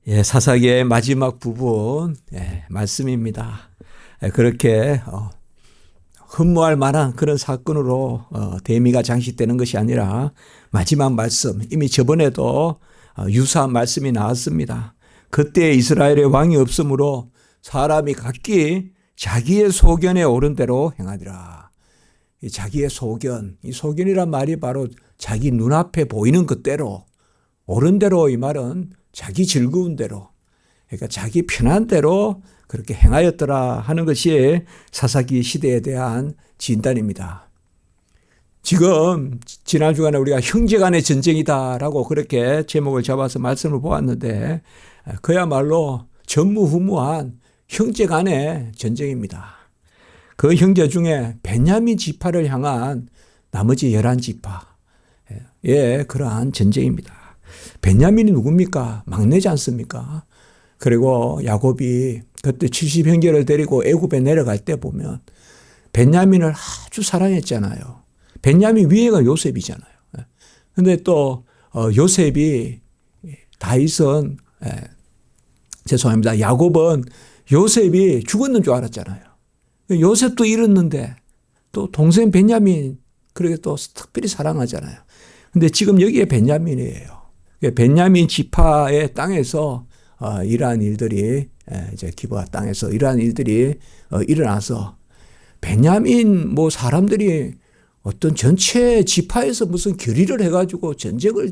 예, 사사기의 마지막 부분, 말씀입니다. 그렇게 흠모할 만한 그런 사건으로 대미가 장식되는 것이 아니라 마지막 말씀, 이미 저번에도 유사한 말씀이 나왔습니다. 그때 이스라엘의 왕이 없으므로 사람이 각기 자기의 소견에 오른 대로 행하리라. 이 자기의 소견, 이 소견이란 말이 바로 자기 눈앞에 보이는 것대로, 옳은 대로, 이 말은 자기 즐거운 대로, 그러니까 자기 편한 대로 그렇게 행하였더라 하는 것이 사사기 시대에 대한 진단입니다. 지금 지난 주간에 우리가 형제 간의 전쟁이다라고 그렇게 제목을 잡아서 말씀을 보았는데, 그야말로 전무후무한 형제 간의 전쟁입니다. 그 형제 중에 베냐민 지파를 향한 나머지 11지파의 그러한 전쟁입니다. 베냐민이 누굽니까? 막내지 않습니까? 그리고 야곱이 그때 70형제를 데리고 애굽에 내려갈 때 보면 베냐민을 아주 사랑했잖아요. 베냐민 위에가 요셉이잖아요. 근데 또 요셉이 다윗은 죄송합니다. 야곱은 요셉이 죽었는 줄 알았잖아요. 요셉도 잃었는데 또 동생 베냐민 그렇게 또 특별히 사랑하잖아요. 근데 지금 여기에 베냐민이에요. 베냐민 지파의 땅에서 이러한 일들이 이제 기브아 땅에서 이러한 일들이 일어나서 베냐민 뭐 사람들이 어떤 전체 지파에서 무슨 결의를 해가지고 전쟁을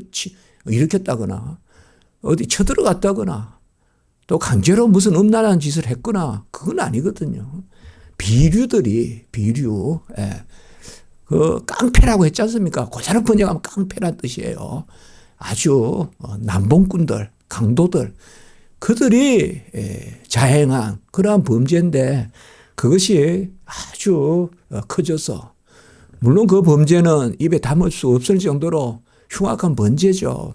일으켰다거나 어디 쳐들어갔다거나 또 강제로 무슨 음란한 짓을 했거나 그건 아니거든요. 비류들이 그 깡패라고 했지 않습니까? 고자력 번역하면 깡패란 뜻이에요. 아주 남봉꾼들, 강도들, 그들이 자행한 그러한 범죄인데 그것이 아주 커져서, 물론 그 범죄는 입에 담을 수 없을 정도로 흉악한 범죄죠.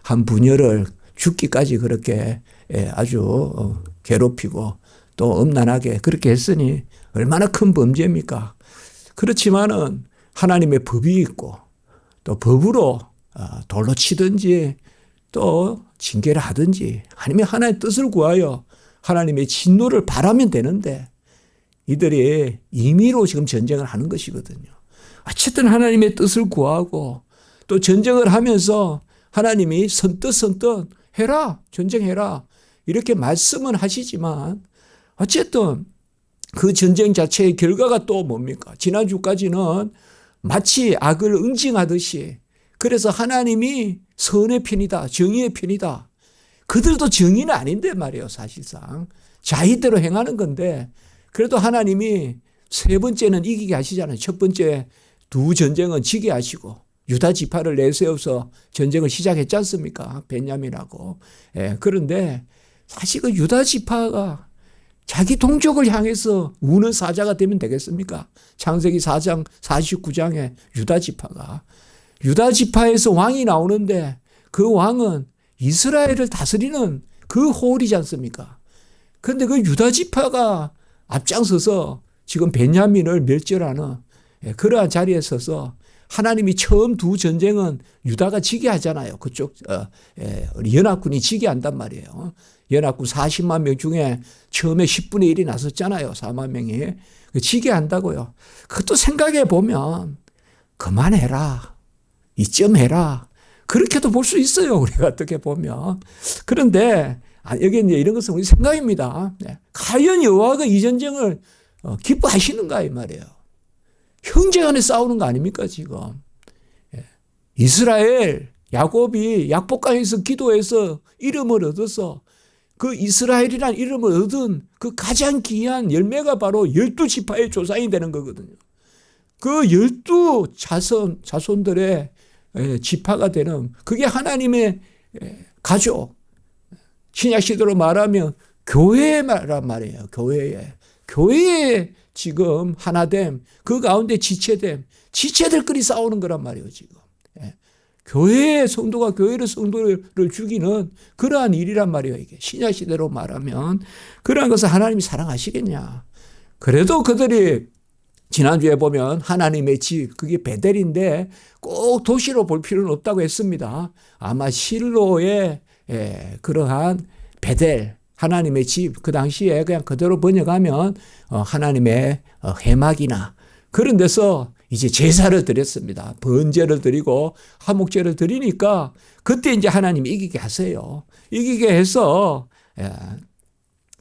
한 부녀를 죽기까지 그렇게 아주 괴롭히고 또 음란하게 그렇게 했으니 얼마나 큰 범죄입니까? 그렇지만은 하나님의 법이 있고 또 법으로 돌로 치든지 또 징계를 하든지 아니면 하나님의 뜻을 구하여 하나님의 진노를 바라면 되는데 이들이 임의로 지금 전쟁을 하는 것이거든요. 어쨌든 하나님의 뜻을 구하고 또 전쟁을 하면서 하나님이 선뜻 해라, 전쟁해라 이렇게 말씀은 하시지만 어쨌든 그 전쟁 자체의 결과가 또 뭡니까? 지난주까지는 마치 악을 응징하듯이, 그래서 하나님이 선의 편이다, 정의의 편이다. 그들도 정의는 아닌데 말이에요, 사실상. 자의대로 행하는 건데, 그래도 하나님이 세 번째는 이기게 하시잖아요. 첫 번째 두 전쟁은 지게 하시고, 유다 지파를 내세워서 전쟁을 시작했지 않습니까? 베냐민하고. 그런데 사실 그 유다 지파가 자기 동족을 향해서 우는 사자가 되면 되겠습니까? 창세기 4장 49장에 유다 지파에서 왕이 나오는데 그 왕은 이스라엘을 다스리는 그 호울이지 않습니까? 그런데 그 유다 지파가 앞장서서 지금 베냐민을 멸절하는 그러한 자리에 서서 하나님이 처음 두 전쟁은 유다가 지게 하잖아요. 그쪽 연합군이 지게 한단 말이에요. 연합군 40만 명 중에 처음에 10분의 1이 나섰잖아요. 4만 명이. 지게 한다고요. 그것도 생각해 보면 그만해라. 이쯤 해라. 그렇게도 볼 수 있어요. 우리가 어떻게 보면. 그런데 여기 이제 이런 것은 우리 생각입니다. 과연 여호와가 이 전쟁을 기뻐하시는가 이 말이에요. 형제 간에 싸우는 거 아닙니까 지금. 이스라엘 야곱이 약복강에서 기도해서 이름을 얻어서 그 이스라엘이라는 이름을 얻은 그 가장 귀한 열매가 바로 12지파의 조상이 되는 거거든요. 그 12자손들의 지파가 되는 그게 하나님의 가족, 신약시대로 말하면 교회란 말이에요. 교회에 지금 하나됨, 그 가운데 지체들끼리 싸우는 거란 말이에요 지금. 교회의 성도가 교회의 성도를 죽이는 그러한 일이란 말이에요. 이게 신약시대로 말하면 그러한 것을 하나님이 사랑하시겠냐. 그래도 그들이 지난주에 보면 하나님의 집, 그게 베델인데 꼭 도시로 볼 필요는 없다고 했습니다. 아마 실로의 그러한 베델, 하나님의 집, 그 당시에 그냥 그대로 번역하면 하나님의 회막이나 그런 데서 이제 제사를 드렸습니다. 번제를 드리고 화목제를 드리니까 그때 이제 하나님이 이기게 하세요. 이기게 해서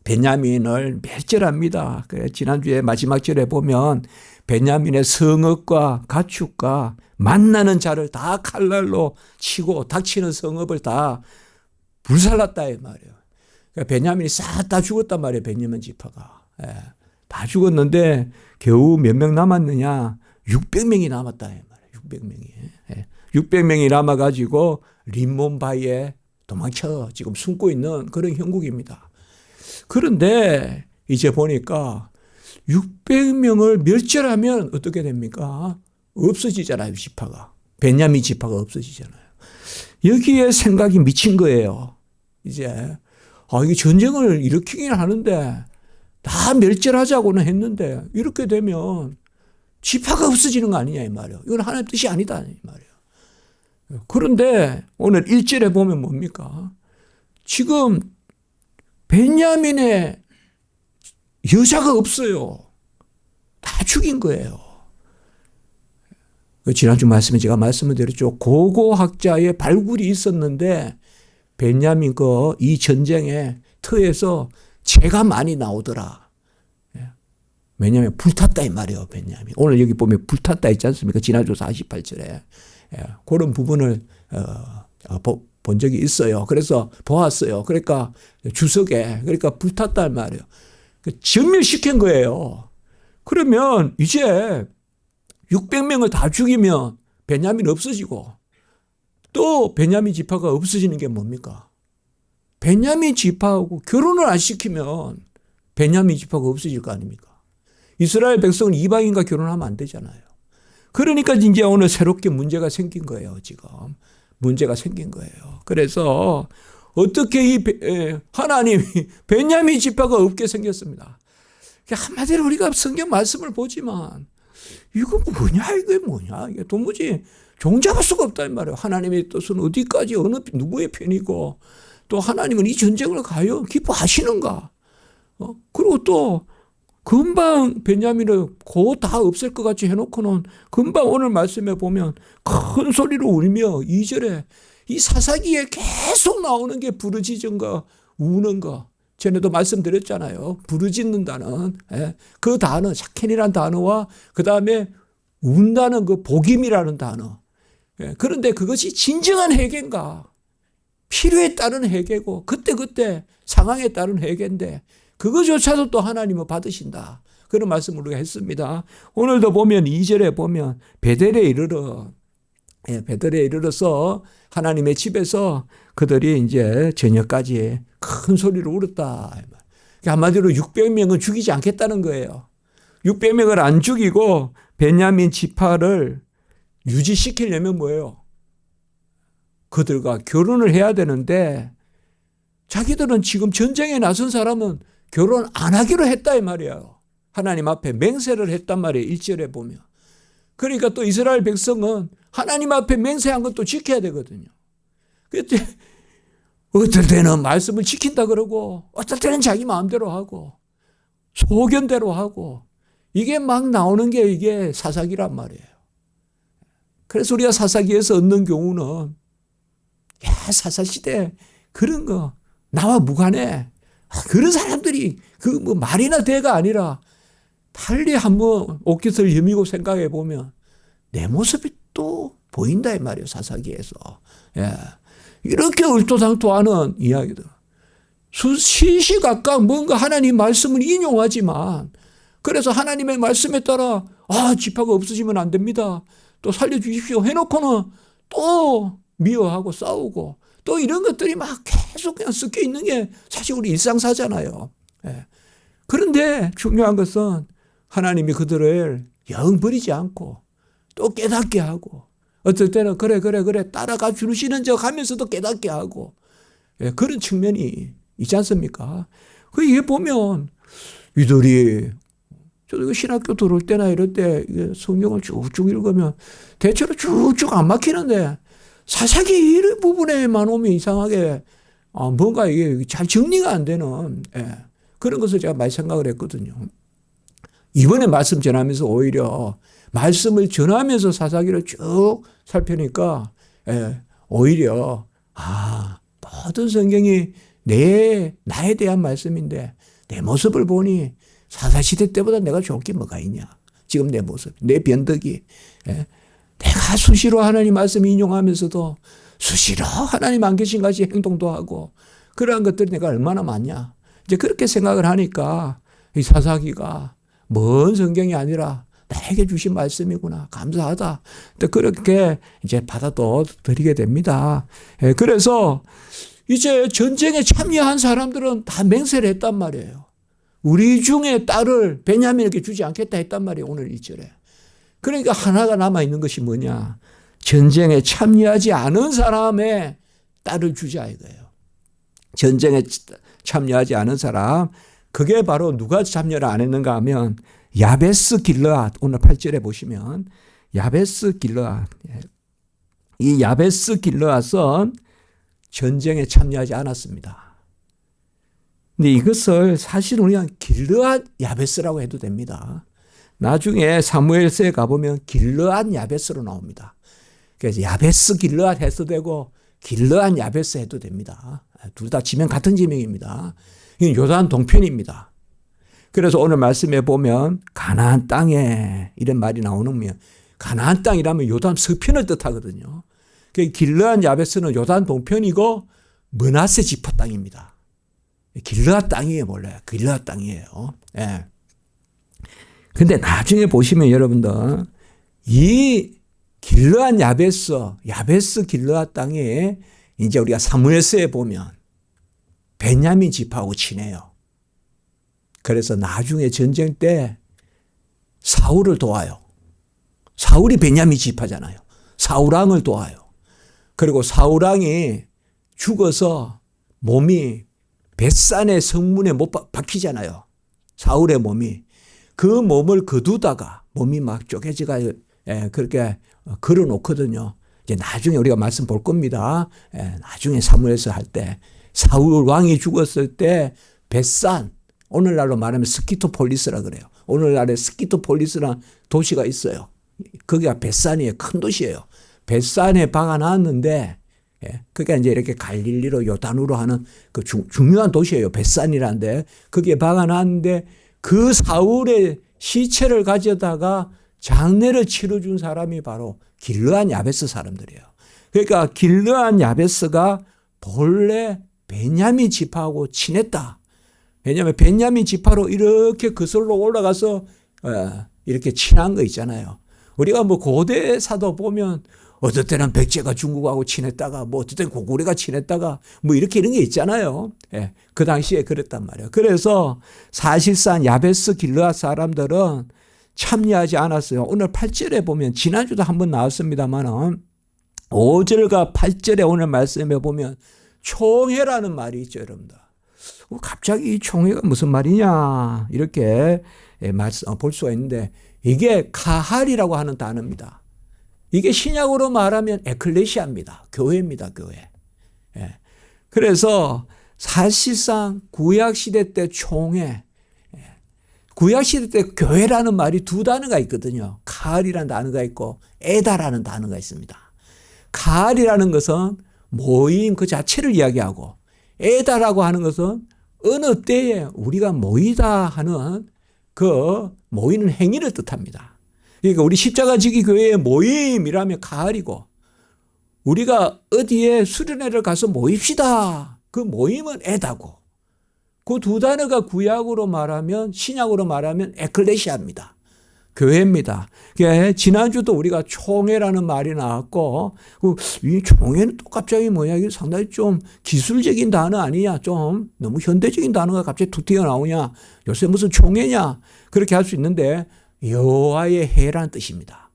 베냐민을 멸절합니다. 그래, 지난주에 마지막 절에 보면 베냐민의 성읍과 가축과 만나는 자를 다 칼날로 치고 닥치는 성읍을 다 불살랐다 이 말이에요. 그러니까 베냐민이 싹 다 죽었단 말이에요. 베냐민 지파가. 다 죽었는데 겨우 몇 명 남았느냐? 600명이 남았다 이 말이에요. 600명이. 600명이 남아가지고 림몬바이에 도망쳐 지금 숨고 있는 그런 형국입니다. 그런데 이제 보니까 600명을 멸절하면 어떻게 됩니까? 없어지잖아요, 지파가. 베냐민 지파가 없어지잖아요. 여기에 생각이 미친 거예요. 이제 이게 전쟁을 일으키긴 하는데 다 멸절하자고는 했는데 이렇게 되면 지파가 없어지는 거 아니냐 이 말이에요. 이건 하나님의 뜻이 아니다 이 말이에요. 그런데 오늘 1절에 보면 뭡니까? 지금 베냐민의 여자가 없어요. 다 죽인 거예요. 지난주 말씀에 제가 말씀을 드렸죠. 고고학자의 발굴이 있었는데 베냐민 이 전쟁의 터에서 재가 많이 나오더라. 왜냐하면 불탔다 이 말이에요. 베냐민. 오늘 여기 보면 불탔다 있지 않습니까? 지난주 48절에. 그런 부분을 본 적이 있어요. 그래서 보았어요. 그러니까 주석에 그러니까 불탔단 말이에요. 전멸시킨 거예요. 그러면 이제 600명을 다 죽이면 베냐민 없어지고 또 베냐민 지파가 없어지는 게 뭡니까? 베냐민 지파하고 결혼을 안 시키면 베냐민 지파가 없어질 거 아닙니까? 이스라엘 백성은 이방인과 결혼하면 안 되잖아요. 그러니까 이제 오늘 새롭게 문제가 생긴 거예요. 지금 문제가 생긴 거예요. 그래서 어떻게 하나님이 베냐민 지파가 없게 생겼습니다. 한마디로 우리가 성경 말씀을 보지만 이거 뭐냐 이게 뭐냐 이게 도무지 종잡을 수가 없다 이 말이에요. 하나님의 뜻은 어디까지 어느 누구의 편이고 또 하나님은 이 전쟁을 가요 기뻐하시는가? 그리고 또 금방 베냐민을 곧 다 없앨 것 같이 해놓고는 금방 오늘 말씀에 보면 큰 소리로 울며 2절에 이 사사기에 계속 나오는 게 부르짖은가 우는 거. 전에도 말씀드렸잖아요. 부르짖는다는 그 단어 샤켄이라는 단어와 그 다음에 운다는 그 복임이라는 단어. 그런데 그것이 진정한 회개인가? 필요에 따른 회개고 그때그때 상황에 따른 회개인데 그거조차도 또 하나님은 받으신다. 그런 말씀을 우리가 했습니다. 오늘도 보면 2절에 보면 베델에 이르러서 하나님의 집에서 그들이 이제 저녁까지 큰 소리로 울었다. 한마디로 600명은 죽이지 않겠다는 거예요. 600명을 안 죽이고 베냐민 지파를 유지시키려면 뭐예요? 그들과 결혼을 해야 되는데 자기들은 지금 전쟁에 나선 사람은 결혼 안 하기로 했다 이 말이에요. 하나님 앞에 맹세를 했단 말이에요. 1절에 보면. 그러니까 또 이스라엘 백성은 하나님 앞에 맹세한 것도 지켜야 되거든요. 그때 어떨 때는 말씀을 지킨다 그러고 어떨 때는 자기 마음대로 하고 소견대로 하고 이게 막 나오는 게 이게 사사기란 말이에요. 그래서 우리가 사사기에서 얻는 경우는 사사시대 그런 거 나와 무관해. 그런 사람들이 그 뭐 말이나 대가 아니라 달리 한번 옷깃을 여미고 생각해 보면 내 모습이 또 보인다 이 말이에요. 사사기에서. 이렇게 얼토당토하는 이야기들. 시시각각 뭔가 하나님 말씀을 인용하지만 그래서 하나님의 말씀에 따라 지파가 없어지면 안 됩니다. 또 살려주십시오 해놓고는 또 미워하고 싸우고 또 이런 것들이 막 계속 그냥 섞여 있는 게 사실 우리 일상사잖아요. 그런데 중요한 것은 하나님이 그들을 영 버리지 않고 또 깨닫게 하고 어떨 때는 그래 따라가 주시는 척 하면서도 깨닫게 하고 그런 측면이 있지 않습니까? 이게 보면 이들이 저도 신학교 들어올 때나 이럴 때 성경을 쭉쭉 읽으면 대체로 쭉쭉 안 막히는데 사사기 이 부분에만 오면 이상하게 뭔가 이게 잘 정리가 안 되는 그런 것을 제가 많이 생각을 했거든요. 이번에 말씀 전하면서 오히려 말씀을 전하면서 사사기를 쭉 살펴니까 오히려 모든 성경이 나에 대한 말씀인데 내 모습을 보니 사사시대 때보다 내가 좋을 게 뭐가 있냐. 지금 내 모습, 내 변덕이. 내가 수시로 하나님 말씀 인용하면서도 수시로 하나님 안 계신 같이 행동도 하고 그러한 것들이 내가 얼마나 많냐. 이제 그렇게 생각을 하니까 이 사사기가 먼 성경이 아니라 나에게 주신 말씀이구나. 감사하다. 그렇게 이제 받아들이게 됩니다. 그래서 이제 전쟁에 참여한 사람들은 다 맹세를 했단 말이에요. 우리 중에 딸을 베냐민에게 주지 않겠다 했단 말이에요. 오늘 2절에. 그러니까 하나가 남아있는 것이 뭐냐. 전쟁에 참여하지 않은 사람의 딸을 주자 이거예요. 전쟁에 참여하지 않은 사람. 그게 바로 누가 참여를 안 했는가 하면 야베스 길르앗. 오늘 8절에 보시면 야베스 길르앗. 이 야베스 길르앗은 전쟁에 참여하지 않았습니다. 근데 이것을 사실 우리가 길르앗 야베스라고 해도 됩니다. 나중에 사무엘서에 가보면 길르앗 야베스로 나옵니다. 그래서 야베스 길르앗 해도 되고 길르앗 야베스 해도 됩니다. 둘 다 지명 같은 지명입니다. 이건 요단 동편입니다. 그래서 오늘 말씀에 보면 가나안 땅에 이런 말이 나오면 가나안 땅이라면 요단 서편을 뜻하거든요. 길르앗 야베스는 요단 동편이고 므낫세 지파 땅입니다. 길르앗 땅이에요, 원래. 길르앗 땅이에요. 근데 나중에 보시면 여러분들 이 길르앗 야베스 길르앗 땅에 이제 우리가 사무엘서에 보면 베냐민 지파하고 친해요. 그래서 나중에 전쟁 때 사울을 도와요. 사울이 베냐민 지파잖아요. 사울왕을 도와요. 그리고 사울왕이 죽어서 몸이 벳산의 성문에 못 박히잖아요. 사울의 몸이. 그 몸을 거두다가 몸이 막 쪼개지가 그렇게 걸어 놓거든요. 이제 나중에 우리가 말씀 볼 겁니다. 나중에 사무엘서 할 때 사울 왕이 죽었을 때 벳산, 오늘날로 말하면 스키토폴리스라 그래요. 오늘날에 스키토폴리스라는 도시가 있어요. 거기가 벳산이에요. 큰 도시예요. 벳산에 박아놨는데 그게 이제 이렇게 갈릴리로 요단으로 하는 그 중요한 도시예요. 벳산이라는데 거기에 박아놨는데 그 사울의 시체를 가져다가 장례를 치러준 사람이 바로 길르앗 야베스 사람들이에요. 그러니까 길르앗 야베스가 본래 베냐민 지파하고 친했다. 왜냐하면 베냐민 지파로 이렇게 거슬러 올라가서 이렇게 친한 거 있잖아요. 우리가 뭐 고대 사도 보면 어떨 때는 백제가 중국하고 친했다가 뭐 어떨 때는 고구려가 친했다가 뭐 이렇게 이런 게 있잖아요. 그 당시에 그랬단 말이에요. 그래서 사실상 야베스 길르앗 사람들은 참여하지 않았어요. 오늘 8절에 보면 지난주도 한번 나왔습니다만 5절과 8절에 오늘 말씀에 보면 총회라는 말이 있죠, 여러분들. 갑자기 이 총회가 무슨 말이냐 이렇게 볼 수가 있는데 이게 카할이라고 하는 단어입니다. 이게 신약으로 말하면 에클레시아입니다. 교회입니다. 교회. 그래서 사실상 구약시대 때 총회, 구약시대 때 교회라는 말이 두 단어가 있거든요. 카할이라는 단어가 있고 에다라는 단어가 있습니다. 카할이라는 것은 모임 그 자체를 이야기하고 에다라고 하는 것은 어느 때에 우리가 모이다 하는 그 모이는 행위를 뜻합니다. 그러니까 우리 십자가 지기 교회의 모임이라면 카할이고 우리가 어디에 수련회를 가서 모입시다. 그 모임은 에다고 그 두 단어가 구약으로 말하면 신약으로 말하면 에클레시아입니다. 교회입니다. 지난주도 우리가 총회라는 말이 나왔고 이 총회는 또 갑자기 뭐냐 이게 상당히 좀 기술적인 단어 아니냐 좀 너무 현대적인 단어가 갑자기 툭 튀어나오냐 요새 무슨 총회냐 그렇게 할 수 있는데 여호와의 해라는 뜻입니다.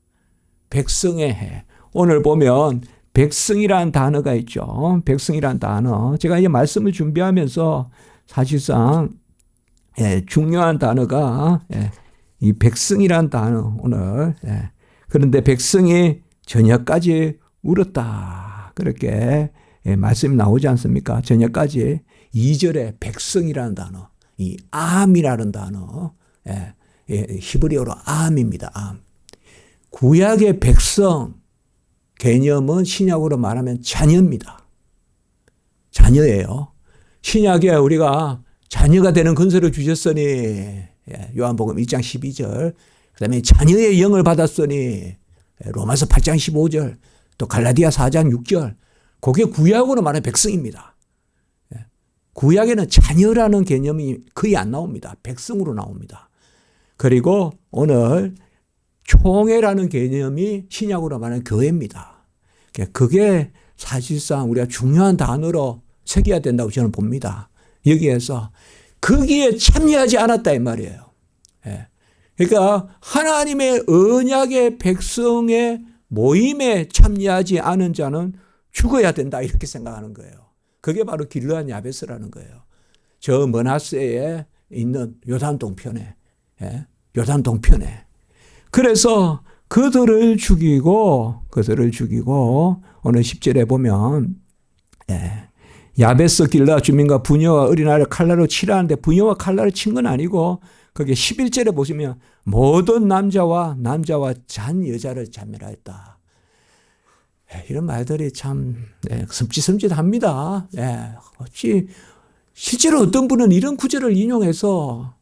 백성의 해. 오늘 보면 백성이라는 단어가 있죠. 백성이라는 단어. 제가 이제 말씀을 준비하면서 사실상 중요한 단어가 이 백성이란 단어 오늘 그런데 백성이 저녁까지 울었다 그렇게 말씀이 나오지 않습니까? 저녁까지 2절에 백성이라는 단어, 이 암이라는 단어, 히브리어로 암입니다. 암. 구약의 백성 개념은 신약으로 말하면 자녀입니다. 자녀예요. 신약에 우리가 자녀가 되는 근세를 주셨으니, 요한복음 1장 12절, 그 다음에 자녀의 영을 받았으니, 로마서 8장 15절, 또 갈라디아 4장 6절, 그게 구약으로 말하는 백성입니다. 구약에는 자녀라는 개념이 거의 안 나옵니다. 백성으로 나옵니다. 그리고 오늘 총회라는 개념이 신약으로 말하는 교회입니다. 그게 사실상 우리가 중요한 단어로 새겨야 된다고 저는 봅니다. 여기에서 거기에 참여하지 않았다 이 말이에요. 그러니까 하나님의 언약의 백성의 모임에 참여하지 않은 자는 죽어야 된다 이렇게 생각하는 거예요. 그게 바로 길르앗 야베스라는 거예요. 저 머나세에 있는 요단 동편에. 요단 동편에. 그래서 그들을 죽이고 오늘 10절에 보면 야베스 길르앗 주민과 부녀와 어린아이를 칼날로 치라는데 부녀와 칼날을 친 건 아니고 거기에 11절에 보시면 모든 남자와 잔 여자를 잔멸하였다. 이런 말들이 참 섬찟합니다. 어찌 실제로 어떤 분은 이런 구절을 인용해서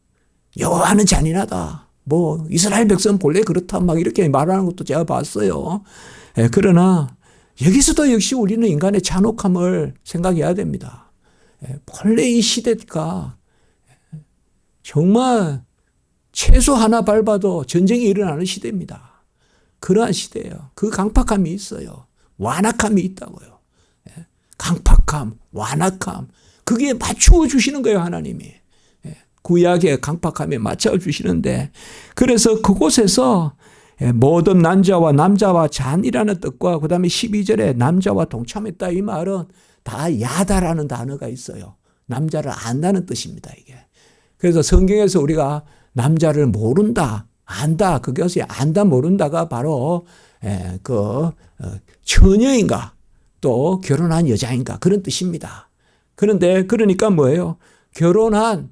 여호와는 잔인하다. 뭐 이스라엘 백성 본래 그렇다 막 이렇게 말하는 것도 제가 봤어요. 그러나 여기서도 역시 우리는 인간의 잔혹함을 생각해야 됩니다. 본래 이 시대가 정말 채소 하나 밟아도 전쟁이 일어나는 시대입니다. 그러한 시대예요. 그 강팍함이 있어요. 완악함이 있다고요. 강팍함, 완악함. 그게 맞추어 주시는 거예요, 하나님이. 구약의 강팍함에 맞춰 주시는데, 그래서 그곳에서 모든 남자와 잔이라는 뜻과 그 다음에 12절에 남자와 동참했다 이 말은 다 야다라는 단어가 있어요. 남자를 안다는 뜻입니다, 이게. 그래서 성경에서 우리가 남자를 모른다, 안다, 그것이 안다, 모른다가 바로 처녀인가 또 결혼한 여자인가 그런 뜻입니다. 그런데 그러니까 뭐예요? 결혼한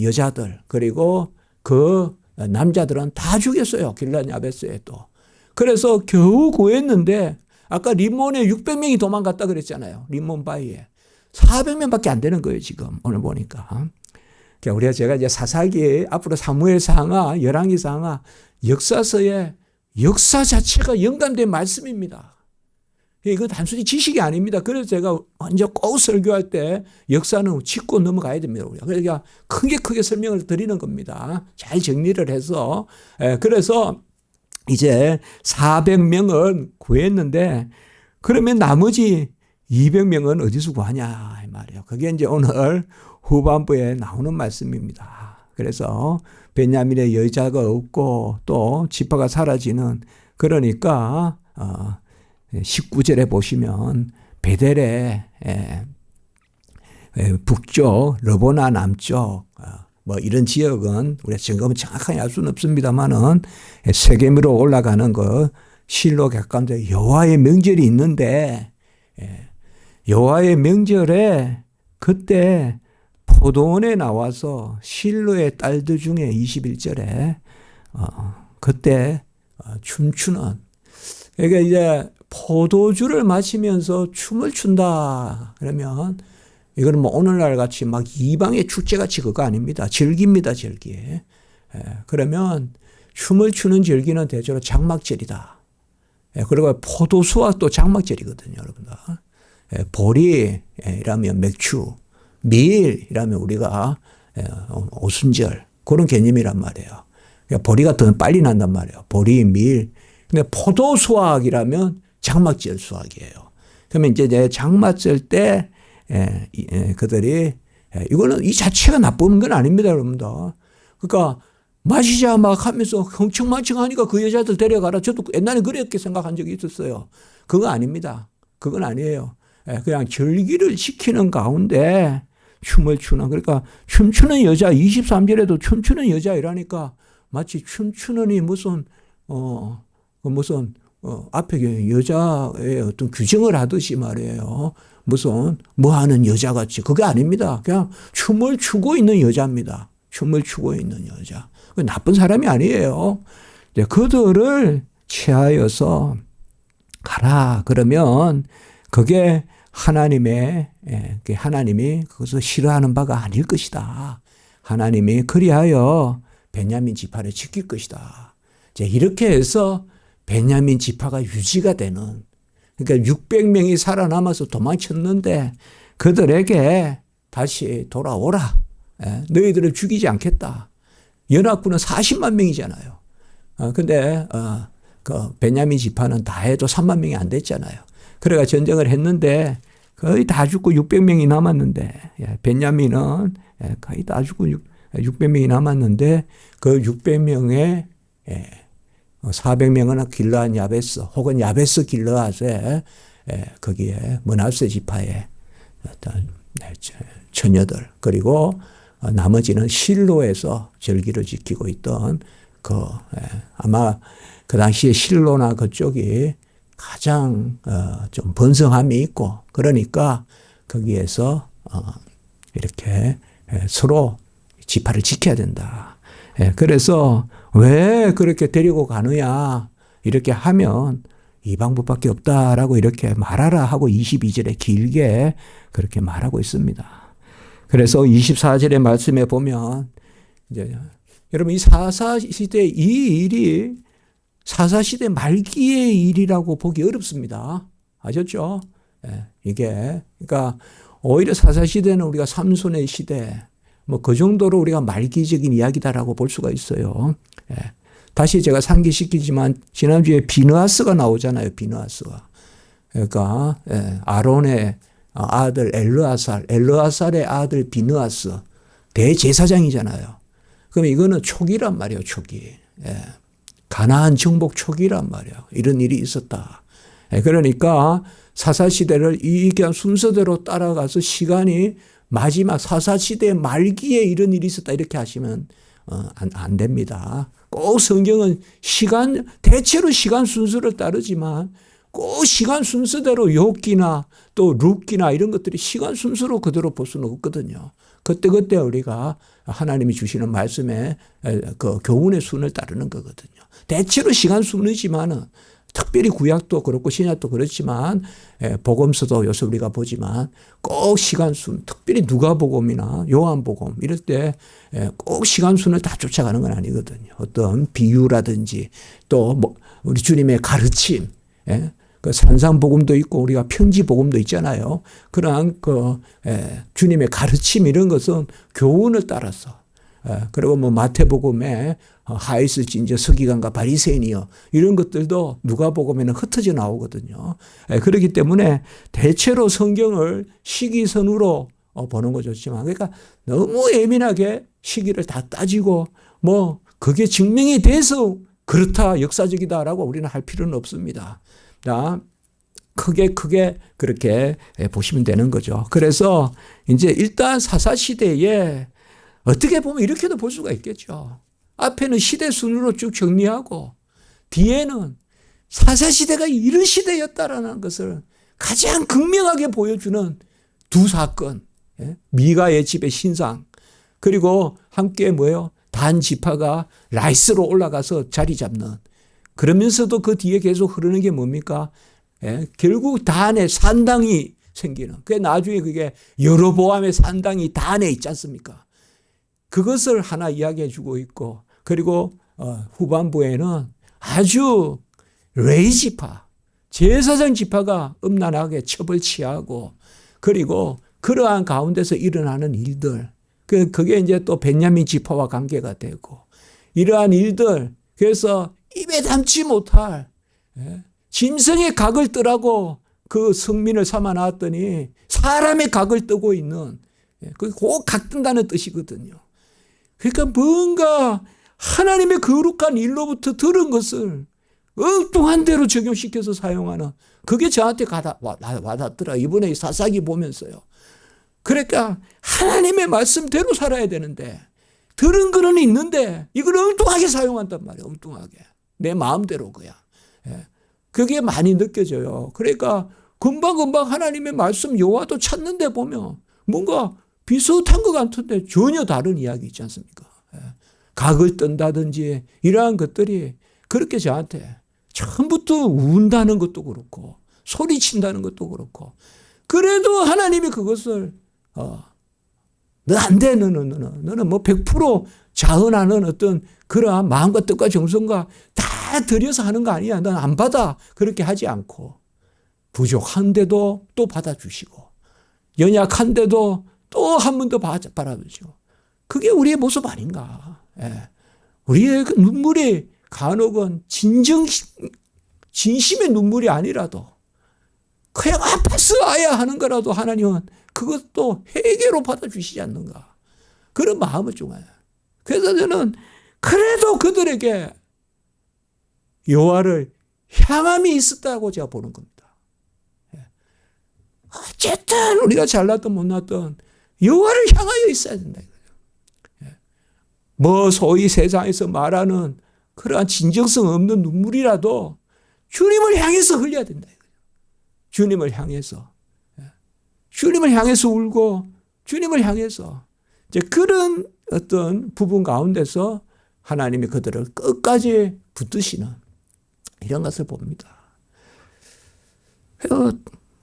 여자들 그리고 그 남자들은 다 죽였어요. 길르앗 야베스에 또. 그래서 겨우 구했는데 아까 림몬에 600명이 도망갔다 그랬잖아요. 림몬 바위에. 400명밖에 안 되는 거예요. 지금 오늘 보니까. 그러니까 제가 이제 사사기 앞으로 사무엘상하 열왕기상하 역사서의 역사 자체가 연관된 말씀입니다. 이거 단순히 지식이 아닙니다. 그래서 제가 먼저 꼭 설교할 때 역사는 짚고 넘어가야 됩니다. 그러니까 크게 설명을 드리는 겁니다. 잘 정리를 해서. 그래서 이제 400명은 구했는데 그러면 나머지 200명은 어디서 구하냐 이 말이에요. 그게 이제 오늘 후반부에 나오는 말씀입니다. 그래서 베냐민의 여자가 없고 또 지파가 사라지는 그러니까 19절에 보시면 베델의 북쪽 르보나 남쪽 뭐 이런 지역은 우리가 지금은 정확하게 알 수는 없습니다만은 세겜으로 올라가는 거 실로 가까운데 여호와의 명절이 있는데 여호와의 명절에 그때 포도원에 나와서 실로의 딸들 중에 21절에 그때 춤추는 그러니까 이제 포도주를 마시면서 춤을 춘다 그러면 이거는 뭐 오늘날 같이 막 이방의 축제같이 그거 아닙니다. 절기입니다. 절기. 그러면 춤을 추는 절기는 대체로 장막절이다. 그리고 포도수와 또 장막절이거든요. 여러분들. 보리라면 맥주, 밀이라면 우리가 오순절 그런 개념이란 말이에요. 그러니까 보리가 더 빨리 난단 말이에요. 보리, 밀. 근데 포도 수확이라면 장막절 수확이에요. 그러면 이제 장막절 때 그들이 이거는 이 자체가 나쁜 건 아닙니다, 여러분들. 그러니까 마시자 막 하면서 흥청망청하니까 그 여자들 데려가라. 저도 옛날에 그렇게 생각한 적이 있었어요. 그거 아닙니다. 그건 아니에요. 그냥 절기를 지키는 가운데 춤을 추는 그러니까 춤추는 여자 23절에도 춤추는 여자 이라니까 마치 춤추는이 무슨 앞에 여자의 어떤 규정을 하듯이 말이에요. 무슨 뭐 하는 여자같이. 그게 아닙니다. 그냥 춤을 추고 있는 여자입니다. 춤을 추고 있는 여자. 나쁜 사람이 아니에요. 이제 그들을 취하여서 가라. 그러면 그게 하나님이 그것을 싫어하는 바가 아닐 것이다. 하나님이 그리하여 베냐민 지파를 지킬 것이다. 이제 이렇게 해서 베냐민 지파가 유지가 되는, 그러니까 600명이 살아남아서 도망쳤는데 그들에게 다시 돌아오라. 너희들을 죽이지 않겠다. 연합군은 40만 명이잖아요. 근데 그 베냐민 지파는 다 해도 3만 명이 안 됐잖아요. 그래가 전쟁을 했는데 거의 다 죽고 600명이 남았는데, 베냐민은 거의 다 죽고 600명이 남았는데 그 600명의 400명은 길르앗 야베스 혹은 야베스 길르앗에 거기에 므낫세 지파의 어떤 처녀들, 그리고 나머지는 실로에서 절기를 지키고 있던 아마 그 당시에 실로나 그쪽이 가장 좀 번성함이 있고, 그러니까 거기에서 이렇게 서로 지파를 지켜야 된다. 그래서 왜 그렇게 데리고 가느냐 이렇게 하면 이 방법밖에 없다라고 이렇게 말하라 하고 22절에 길게 그렇게 말하고 있습니다. 그래서 24절의 말씀에 보면 이제 여러분 이 사사시대 이 일이 사사시대 말기의 일이라고 보기 어렵습니다. 아셨죠? 이게 그러니까 오히려 사사시대는 우리가 삼손의 시대 뭐 그 정도로 우리가 말기적인 이야기다라고 볼 수가 있어요. 다시 제가 상기시키지만 지난주에 비느하스가 나오잖아요. 비느하스가. 그러니까 아론의 아들 엘르아살의 아들 비느하스 대제사장이잖아요. 그럼 이거는 초기란 말이에요. 초기. 가나안 정복 초기란 말이에요. 이런 일이 있었다. 그러니까 사사시대를 이 순서대로 따라가서 시간이 마지막 사사시대 말기에 이런 일이 있었다 이렇게 하시면 안 됩니다. 꼭 성경은 대체로 시간 순서를 따르지만 꼭 시간 순서대로 욥기나 또 룻기나 이런 것들이 시간 순서로 그대로 볼 수는 없거든요. 그때그때 우리가 하나님이 주시는 말씀에 그 교훈의 순을 따르는 거거든요. 대체로 시간 순이지만은 특별히 구약도 그렇고 신약도 그렇지만 복음서도 요새 우리가 보지만 꼭 시간순, 특별히 누가복음이나 요한복음 이럴 때 꼭 시간순을 다 쫓아가는 건 아니거든요. 어떤 비유라든지 또 뭐 우리 주님의 가르침, 그 산상복음도 있고 우리가 편지복음도 있잖아요. 그러한 주님의 가르침 이런 것은 교훈을 따라서, 그리고 뭐 마태복음에 하이스 진저 서기관과 바리새인이여 이런 것들도 누가복음에는 흩어져 나오거든요. 그렇기 때문에 대체로 성경을 시기선으로 보는 거 좋지만, 그러니까 너무 예민하게 시기를 다 따지고 뭐 그게 증명이 돼서 그렇다 역사적이다라고 우리는 할 필요는 없습니다. 크게 그렇게 보시면 되는 거죠. 그래서 이제 일단 사사시대에 어떻게 보면 이렇게도 볼 수가 있겠죠. 앞에는 시대 순으로 쭉 정리하고 뒤에는 사사시대가 이런 시대였다라는 것을 가장 극명하게 보여주는 두 사건. 미가의 집의 신상, 그리고 함께 뭐예요? 단 지파가 라이스로 올라가서 자리 잡는. 그러면서도 그 뒤에 계속 흐르는 게 뭡니까? 결국 단에 산당이 생기는. 그게 나중에 그게 여로보암의 산당이 단에 있지 않습니까? 그것을 하나 이야기해 주고 있고, 그리고 후반부에는 아주 레위 지파, 제사장 지파가 음란하게 첩을 취하고, 그리고 그러한 가운데서 일어나는 일들, 그게 이제 또 베냐민 지파와 관계가 되고, 이러한 일들, 그래서 입에 담지 못할 짐승의 각을 뜨라고 그 성민을 삼아 놨더니 사람의 각을 뜨고 있는, 꼭 각 뜬다는 뜻이거든요. 그러니까 뭔가 하나님의 거룩한 일로부터 들은 것을 엉뚱한 대로 적용시켜서 사용하는, 그게 저한테 와닿더라. 이번에 사사기 보면서요. 그러니까 하나님의 말씀대로 살아야 되는데 들은 거는 있는데 이걸 엉뚱하게 사용한단 말이에요. 엉뚱하게. 내 마음대로 그야. 그게 많이 느껴져요. 그러니까 금방금방 하나님의 말씀 여호와도 찾는데 보면 뭔가 비슷한 것 같은데 전혀 다른 이야기 있지 않습니까? 각을 뜬다든지 이러한 것들이 그렇게 저한테 처음부터 운다는 것도 그렇고 소리친다는 것도 그렇고 그래도 하나님이 그것을 너 안 돼. 너는 뭐 100% 자은하는 어떤 그러한 마음과 뜻과 정성과 다 들여서 하는 거 아니야. 넌 안 받아. 그렇게 하지 않고 부족한데도 또 받아주시고 연약한데도 또 한 번 더 받아주시고 그게 우리의 모습 아닌가. 예. 우리의 그 눈물이 간혹은 진심의 눈물이 아니라도 그냥 아파서야 하는 거라도 하나님은 그것도 회개로 받아주시지 않는가. 그런 마음을 중요해요. 그래서 저는 그래도 그들에게 여호와를 향함이 있었다고 제가 보는 겁니다. 어쨌든 우리가 잘났든 못났든 여호와를 향하여 있어야 된다. 뭐 소위 세상에서 말하는 그러한 진정성 없는 눈물이라도 주님을 향해서 흘려야 된다. 주님을 향해서. 주님을 향해서 울고 주님을 향해서 이제 그런 어떤 부분 가운데서 하나님이 그들을 끝까지 붙드시는 이런 것을 봅니다.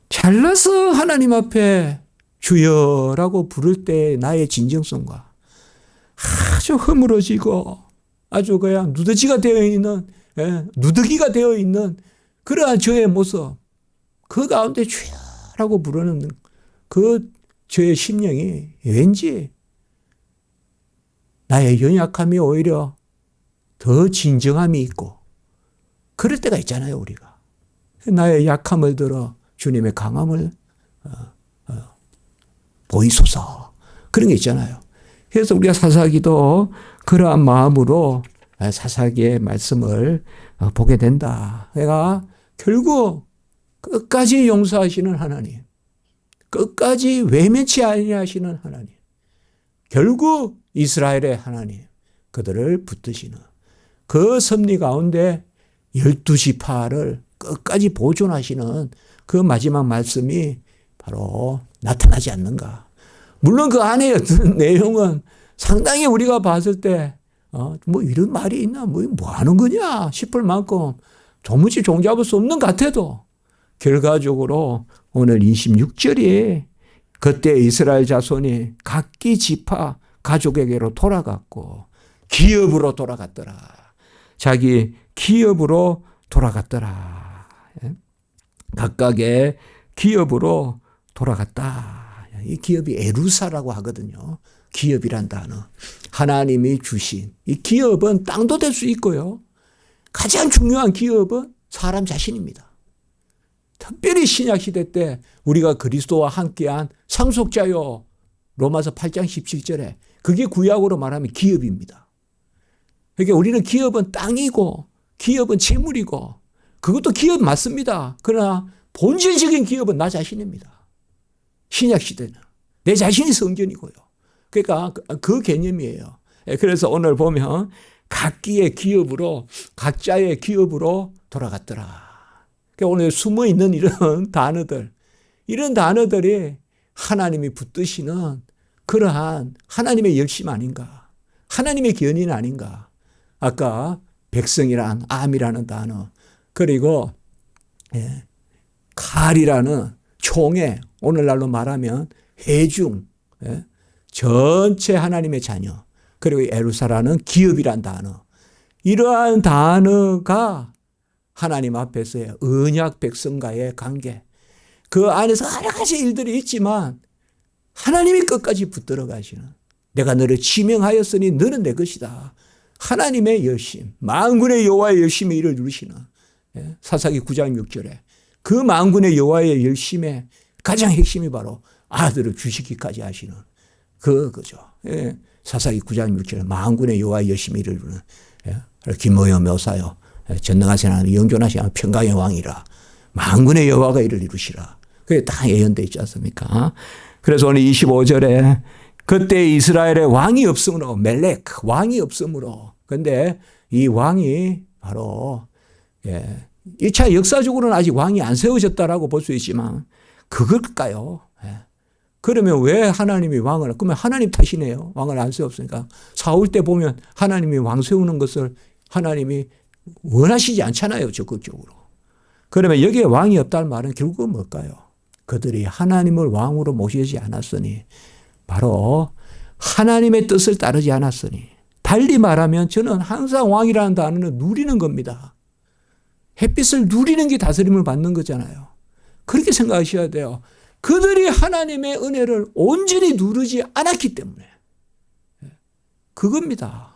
잘나서 하나님 앞에 주여라고 부를 때 나의 진정성과 아주 허물어지고 아주 그냥 누더기가 되어 있는 그러한 저의 모습 그 가운데 주여라고 부르는 그 저의 심령이 왠지 나의 연약함이 오히려 더 진정함이 있고 그럴 때가 있잖아요. 우리가 나의 약함을 들어 주님의 강함을 보이소서 그런 게 있잖아요. 그래서 우리가 사사기도 그러한 마음으로 사사기의 말씀을 보게 된다. 내가 결국 끝까지 용서하시는 하나님, 끝까지 외면치 아니하시는 하나님, 결국 이스라엘의 하나님, 그들을 붙드시는 그 섭리 가운데 12지파를 끝까지 보존하시는 그 마지막 말씀이 바로 나타나지 않는가. 물론 그 안에 어떤 내용은 상당히 우리가 봤을 때 뭐 이런 말이 있나 뭐 하는 거냐 싶을 만큼 도무지 종잡을 수 없는 것 같아도 결과적으로 오늘 26절에 그때 이스라엘 자손이 각기 지파 가족에게로 돌아갔고 기업으로 돌아갔더라. 자기 기업으로 돌아갔더라. 각각의 기업으로 돌아갔다. 이 기업이 에루사라고 하거든요. 기업이란 단어. 하나님이 주신 이 기업은 땅도 될 수 있고요. 가장 중요한 기업은 사람 자신입니다. 특별히 신약시대 때 우리가 그리스도와 함께한 상속자요. 로마서 8장 17절에 그게 구약으로 말하면 기업입니다. 그러니까 우리는 기업은 땅이고 기업은 재물이고 그것도 기업 맞습니다. 그러나 본질적인 기업은 나 자신입니다. 신약시대는. 내 자신이 성전이고요. 그러니까 그 개념이에요. 그래서 오늘 보면 각기의 기업으로 각자의 기업으로 돌아갔더라. 그러니까 오늘 숨어있는 이런 단어들 이런 단어들이 하나님이 붙드시는 그러한 하나님의 열심 아닌가. 하나님의 견인 아닌가. 아까 백성이란 암이라는 단어 그리고 칼이라는 총에 오늘날로 말하면 회중 전체 하나님의 자녀 그리고 에루사라는 기업이란 단어 이러한 단어가 하나님 앞에서의 언약 백성과의 관계 그 안에서 여러 가지 일들이 있지만 하나님이 끝까지 붙들어 가시는 내가 너를 지명하였으니 너는 내 것이다. 하나님의 열심 만군의 여호와의 열심히 이를 누리시는 사사기 9장 6절에 그 만군의 여호와의 열심의 가장 핵심이 바로 아들을 주시기까지 하시는 그거죠. 사사기 9장 6절에 만군의 여호와의 열심히 이를 누리는 기모여 묘사여 전능하신 하나님 영존하신 하나님 평강의 왕이라 만군의 여호와가 이를 이루시라. 그게 다 예언되어 있지 않습니까? 그래서 오늘 25절에 그때 이스라엘에 왕이 없으므로 멜렉 왕이 없으므로 근데 이 왕이 바로 1차 역사적으로는 아직 왕이 안 세워졌다라고 볼 수 있지만 그걸까요? 그러면 왜 하나님이 왕을, 그러면 하나님 탓이네요. 왕을 안 세웠으니까. 사울 때 보면 하나님이 왕 세우는 것을 하나님이 원하시지 않잖아요. 적극적으로. 그러면 여기에 왕이 없다는 말은 결국은 뭘까요? 그들이 하나님을 왕으로 모시지 않았으니, 바로 하나님의 뜻을 따르지 않았으니, 달리 말하면 저는 항상 왕이라는 단어는 누리는 겁니다. 햇빛을 누리는 게 다스림을 받는 거잖아요. 그렇게 생각하셔야 돼요. 그들이 하나님의 은혜를 온전히 누리지 않았기 때문에. 그겁니다.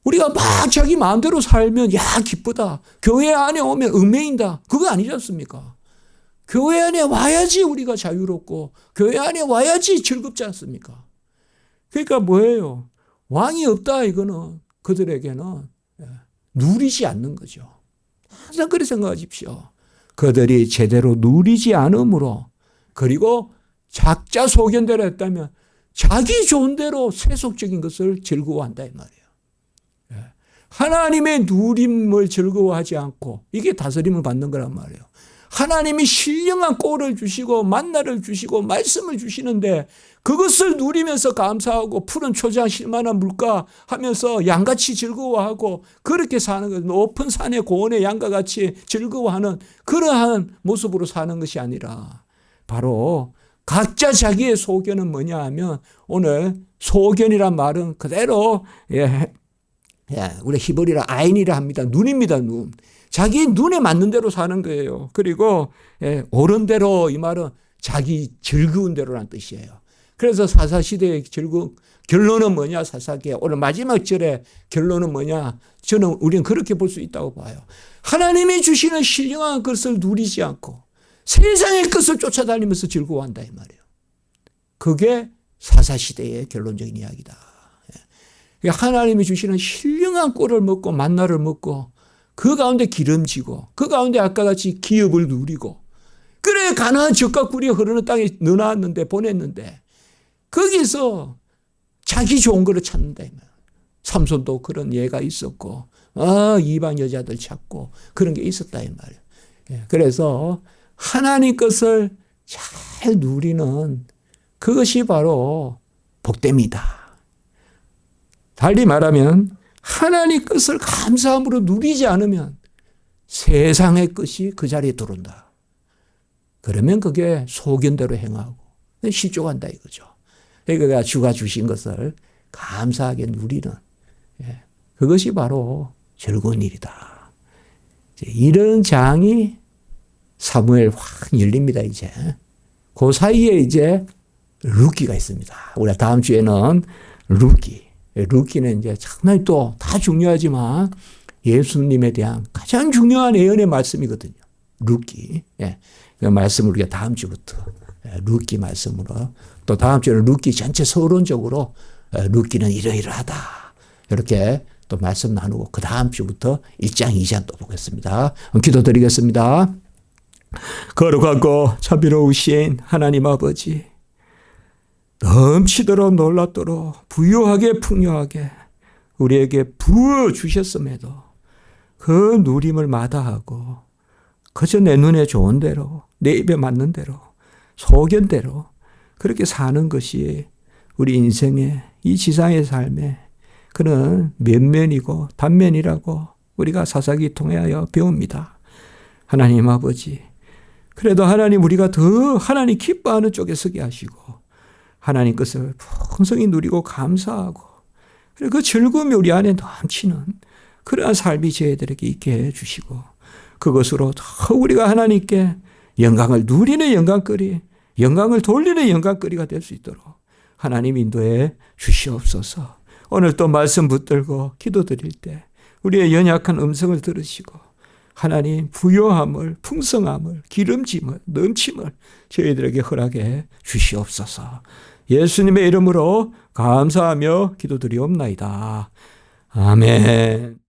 우리가 막 자기 마음대로 살면 야 기쁘다. 교회 안에 오면 얽매인다. 그거 아니지 않습니까? 교회 안에 와야지 우리가 자유롭고 교회 안에 와야지 즐겁지 않습니까? 그러니까 뭐예요? 왕이 없다 이거는 그들에게는 누리지 않는 거죠. 항상 그렇게 생각하십시오. 그들이 제대로 누리지 않으므로, 그리고 작자 소견대로 했다면 자기 좋은 대로 세속적인 것을 즐거워한다 이 말이에요. 하나님의 누림을 즐거워하지 않고, 이게 다스림을 받는 거란 말이에요. 하나님이 신령한 꼴을 주시고 만나를 주시고 말씀을 주시는데 그것을 누리면서 감사하고 푸른 초장 실만한 물가 하면서 양같이 즐거워하고 그렇게 사는 것, 높은 산의 고원의 양과 같이 즐거워하는 그러한 모습으로 사는 것이 아니라, 바로 각자 자기의 소견은 뭐냐 하면, 오늘 소견이란 말은 그대로 우리 히브리라 아인이라 합니다. 눈입니다. 눈. 자기 눈에 맞는 대로 사는 거예요. 그리고 옳은 대로, 이 말은 자기 즐거운 대로란 뜻이에요. 그래서 사사시대의 결론은 뭐냐? 사사기에 오늘 마지막 절에 결론은 뭐냐? 우리는 그렇게 볼 수 있다고 봐요. 하나님이 주시는 신령한 것을 누리지 않고 세상의 것을 쫓아다니면서 즐거워한다 이 말이에요. 그게 사사시대의 결론적인 이야기다. 하나님이 주시는 신령한 꼴을 먹고 만나를 먹고 그 가운데 기름지고 그 가운데 아까 같이 기업을 누리고, 그래 가나안 젖과 꿀이 흐르는 땅에 넣어놨는데 보냈는데 거기서 자기 좋은 거를 찾는다 이 말이에요. 삼손도 그런 예가 있었고 이방 여자들 찾고 그런 게 있었다 이 말이에요. 그래서 하나님 것을 잘 누리는 그것이 바로 복됨이다. 달리 말하면 하나님 것을 감사함으로 누리지 않으면 세상의 것이 그 자리에 들어온다. 그러면 그게 소견대로 행하고 실족한다 이거죠. 그러니까 주가 주신 것을 감사하게 누리는, 그것이 바로 즐거운 일이다. 이런 장이 사무엘 확 열립니다. 이제 그 사이에 이제 룻기가 있습니다. 우리가 다음 주에는 룻기는 이제 상당히 또 다 중요하지만 예수님에 대한 가장 중요한 예언의 말씀이거든요. 룻기. 그 말씀을 우리가 다음 주부터 룻기 말씀으로, 또 다음 주에는 룻기 전체 서론적으로 룻기는 이러이러하다 이렇게 또 말씀 나누고, 그 다음 주부터 1장 2장 또 보겠습니다. 기도드리겠습니다. 거룩하고 자비로우신 하나님 아버지, 넘치도록 놀랍도록 부유하게 풍요하게 우리에게 부어주셨음에도 그 누림을 마다하고 그저 내 눈에 좋은 대로, 내 입에 맞는 대로, 소견대로 그렇게 사는 것이 우리 인생의 이 지상의 삶의 그런 면면이고 단면이라고 우리가 사사기 통하여 배웁니다. 하나님 아버지, 그래도 하나님, 우리가 더 하나님 기뻐하는 쪽에 서게 하시고 하나님 것을 풍성히 누리고 감사하고, 그리고 그 즐거움이 우리 안에 넘치는 그러한 삶이 저희들에게 있게 해주시고, 그것으로 더 우리가 하나님께 영광을 누리는 영광거리, 영광을 돌리는 영광거리가 될 수 있도록 하나님 인도해 주시옵소서. 오늘 또 말씀 붙들고 기도드릴 때 우리의 연약한 음성을 들으시고 하나님 부요함을, 풍성함을, 기름짐을, 넘침을 저희들에게 허락해 주시옵소서. 예수님의 이름으로 감사하며 기도드리옵나이다. 아멘.